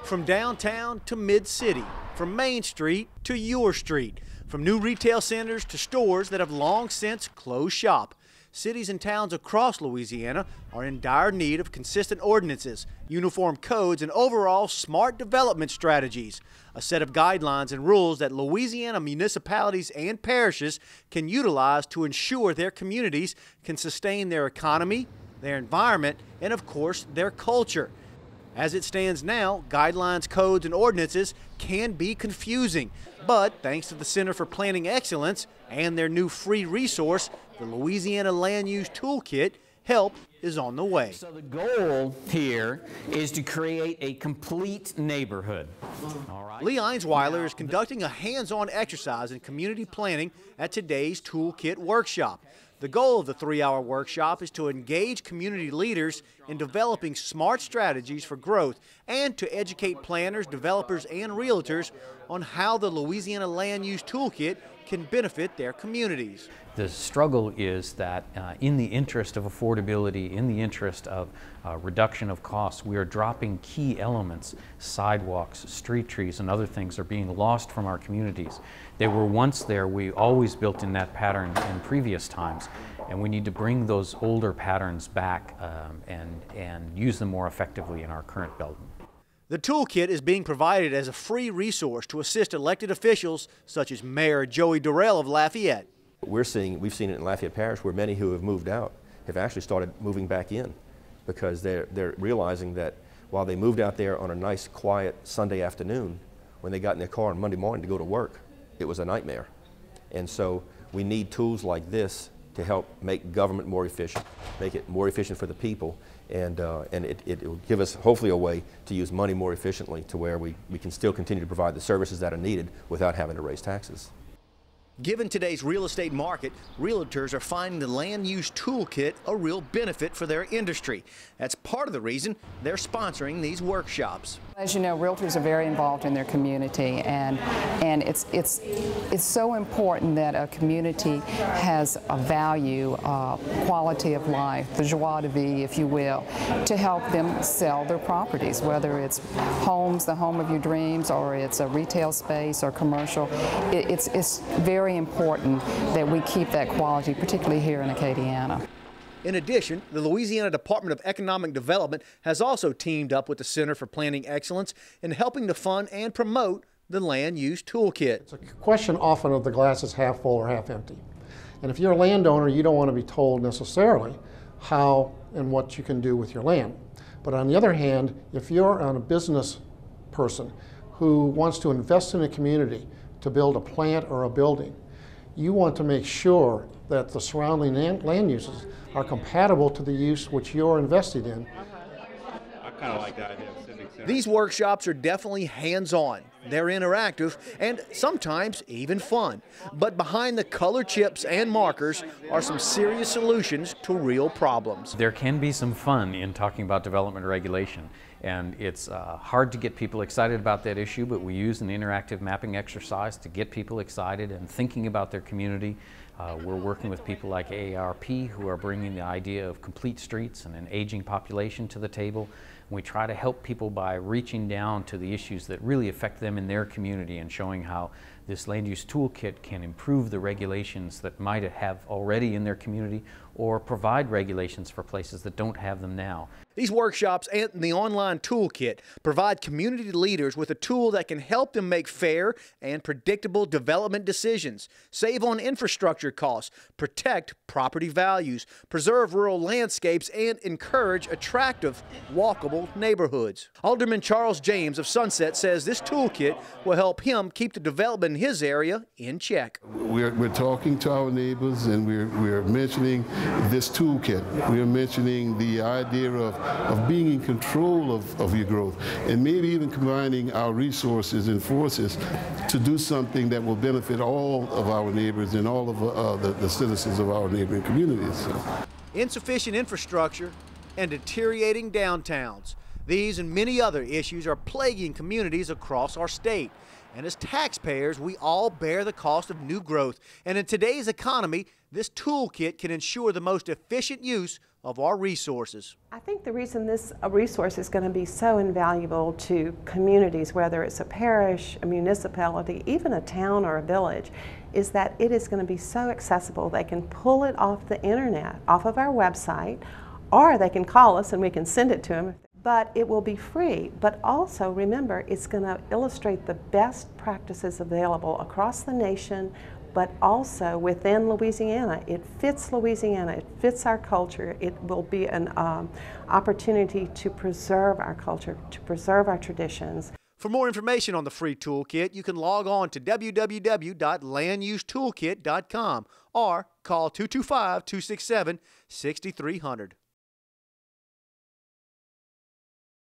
From downtown to mid-city, from Main Street to your street, from new retail centers to stores that have long since closed shop, cities and towns across Louisiana are in dire need of consistent ordinances, uniform codes, and overall smart development strategies, a set of guidelines and rules that Louisiana municipalities and parishes can utilize to ensure their communities can sustain their economy, their environment, and of course, their culture. As it stands now, guidelines, codes, and ordinances can be confusing, but thanks to the Center for Planning Excellence and their new free resource, the Louisiana Land Use Toolkit, help is on the way. So the goal here is to create a complete neighborhood. All right. Lee Einsweiler is conducting a hands-on exercise in community planning at today's Toolkit workshop. The goal of the 3-hour workshop is to engage community leaders in developing smart strategies for growth and to educate planners, developers, and realtors on how the Louisiana Land Use Toolkit can benefit their communities. The struggle is that in the interest of affordability, in the interest of reduction of costs, we are dropping key elements. Sidewalks, street trees, and other things are being lost from our communities. They were once there. We always built in that pattern in previous times, and we need to bring those older patterns back and use them more effectively in our current building. The toolkit is being provided as a free resource to assist elected officials such as Mayor Joey Durrell of Lafayette. We've seen it in Lafayette Parish where many who have moved out have actually started moving back in because they're realizing that while they moved out there on a nice quiet Sunday afternoon, when they got in their car on Monday morning to go to work, it was a nightmare. And so we need tools like this to help make government more efficient, make it more efficient for the people, and it will give us hopefully a way to use money more efficiently to where we can still continue to provide the services that are needed without having to raise taxes. Given today's real estate market, realtors are finding the Land Use Toolkit a real benefit for their industry. That's part of the reason they're sponsoring these workshops. As you know, realtors are very involved in their community, and it's so important that a community has a value, quality of life, the joie de vivre, if you will, to help them sell their properties, whether it's homes, the home of your dreams, or it's a retail space or commercial. It's very important that we keep that quality, particularly here in Acadiana. In addition, the Louisiana Department of Economic Development has also teamed up with the Center for Planning Excellence in helping to fund and promote the Land Use Toolkit. It's a question often of the glass is half full or half empty. And if you're a landowner, you don't want to be told necessarily how and what you can do with your land. But on the other hand, if you're a business person who wants to invest in a community to build a plant or a building, you want to make sure that the surrounding land uses are compatible to the use which you're invested in. I kind of like the idea of civic center. These workshops are definitely hands-on. They're interactive and sometimes even fun. But behind the color chips and markers are some serious solutions to real problems. There can be some fun in talking about development regulation, and it's hard to get people excited about that issue, but we use an interactive mapping exercise to get people excited and thinking about their community. We're working with people like AARP who are bringing the idea of complete streets and an aging population to the table. We try to help people by reaching down to the issues that really affect them in their community and showing how this land use toolkit can improve the regulations that might have already in their community or provide regulations for places that don't have them now. These workshops and the online toolkit provide community leaders with a tool that can help them make fair and predictable development decisions, save on infrastructure costs, protect property values, preserve rural landscapes, and encourage attractive, walkable neighborhoods. Alderman Charles James of Sunset says this toolkit will help him keep the development in his area in check. We're talking to our neighbors, and we're mentioning this toolkit. We're mentioning the idea of being in control of your growth, and maybe even combining our resources and forces to do something that will benefit all of our neighbors and all of the citizens of our neighboring communities. Insufficient infrastructure and deteriorating downtowns. These and many other issues are plaguing communities across our state. And as taxpayers, we all bear the cost of new growth. And in today's economy, this toolkit can ensure the most efficient use of our resources. I think the reason this resource is going to be so invaluable to communities, whether it's a parish, a municipality, even a town or a village, is that it is going to be so accessible. They can pull it off the internet, off of our website, or they can call us and we can send it to them. But it will be free. But also remember, it's going to illustrate the best practices available across the nation, but also within Louisiana. It fits Louisiana, it fits our culture. It will be an opportunity to preserve our culture, to preserve our traditions. For more information on the free toolkit, you can log on to www.landustoolkit.com or call 225-267-6300.